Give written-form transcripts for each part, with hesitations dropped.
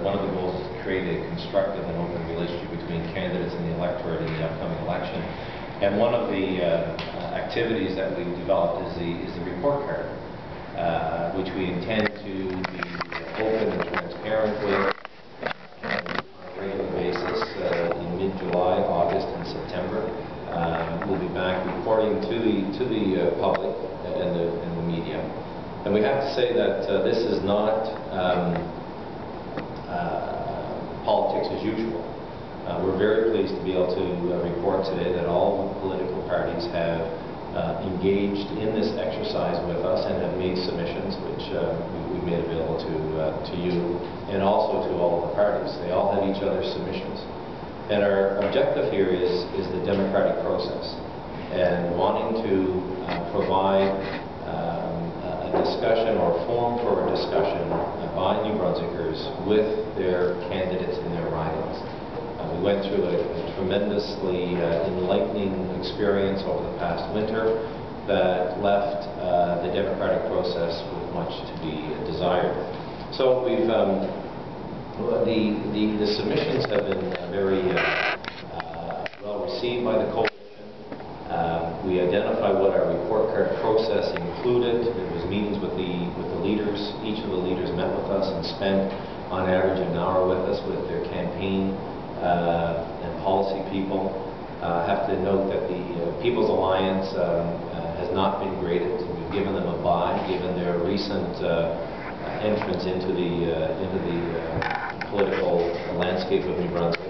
one of the goals is to create a constructive and open relationship between candidates and the electorate in the upcoming election. And one of the activities that we've developed is the report card, which we intend to be open and transparent with on a regular basis in mid-July, August, and September. We'll be back reporting to the public and the media. And we have to say that this is not politics as usual. We're very pleased to be able to report today that all political parties have engaged in this exercise with us and have made submissions, which we've made available to you and also to all of the parties. They all have each other's submissions. And our objective here is the democratic process and wanting to provide a discussion or forum for a discussion by New Brunswickers with their candidates in their ridings. We went through a tremendously enlightening experience over the past winter that left the democratic process with much to be desired. So we've the submissions have been very well received by the coalition. We identify what our report card process included. There was meetings with the leaders. Each of the leaders met with us and spent on average an hour with us with their campaign and policy people. I have to note that the People's Alliance has not been graded. We've given them a bye, given their recent entrance into the political landscape of New Brunswick.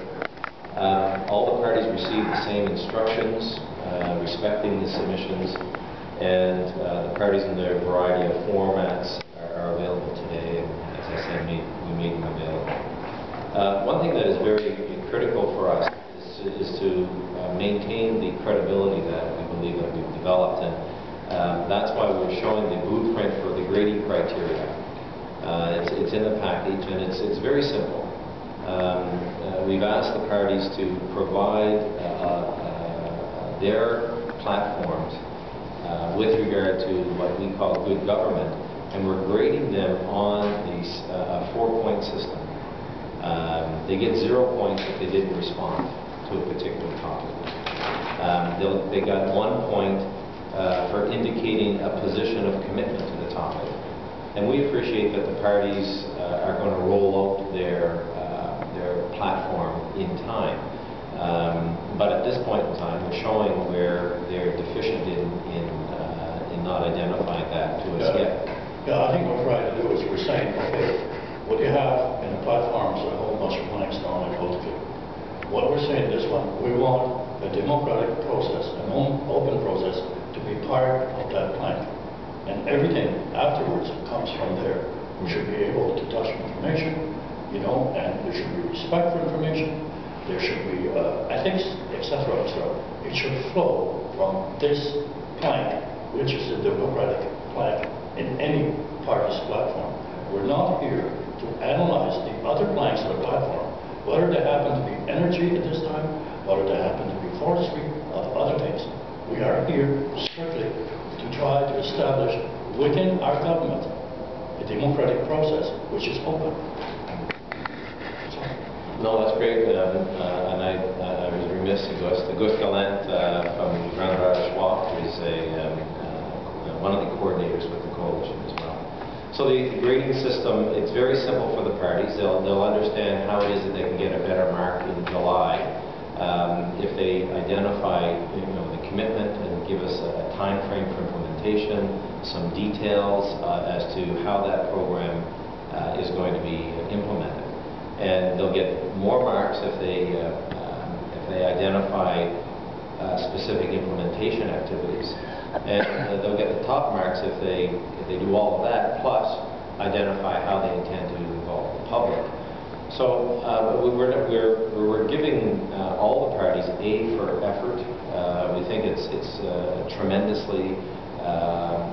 All the parties received the same instructions, respecting the submissions, and the parties in their variety of formats are available today, and as I said, we made them available. One thing that is very critical for us is to maintain the credibility that we believe that we've developed, and that's why we're showing the blueprint for the grading criteria. It's in the package, and it's very simple. We've asked the parties to provide their platforms with regard to what we call good government, and we're grading them on a 4-point system. They get 0 points if they didn't respond to a particular topic. They got 1 point for indicating a position of commitment to the topic. And we appreciate that the parties are going to roll out their platform in time. But at this point in time, we're showing where they're deficient in not identifying that to us yet. Yeah, I think what we're trying to do is we're saying, okay, what you have in the platforms are a whole bunch of blanks down and cultivate. What we're saying this one, we want a democratic process, an open process, to be part of that plank. And everything afterwards comes from there. We should be able to touch information, you know, and there should be respect for information. There should be ethics, etc., etc. It should flow from this plank, which is the democratic plank in any party's platform. We're not here to analyze the other planks of the platform, whether they happen to be energy at this time, whether they happen to be forestry, or other things. We are here strictly to try to establish within our government a democratic process which is open. No, that's great, and I was remiss to Gus Gallant from Grand Schwab is one of the coordinators with the coalition as well. So the grading system, it's very simple for the parties. They'll understand how it is that they can get a better mark in July if they identify the commitment and give us a time frame for implementation, some details as to how that program is going to be implemented. And they'll get more marks if they identify specific implementation activities, and they'll get the top marks if they do all of that, plus identify how they intend to involve the public. So we're giving all the parties A for effort. We think it's tremendously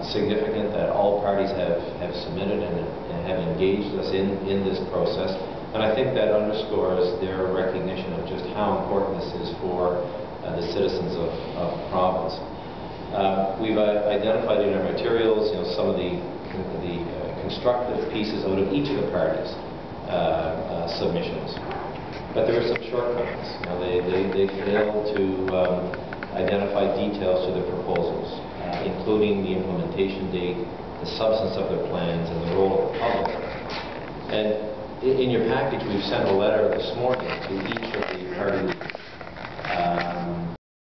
significant that all parties have submitted and have engaged us in this process. And I think that underscores their recognition of just how important this is for the citizens of the province. We've identified in our materials, some of the constructive pieces out of each of the parties. submissions. But there were some shortcomings. You know, they failed to identify details to their proposals, including the implementation date, the substance of their plans, and the role of the public. And in your package, we've sent a letter this morning to each of the party leaders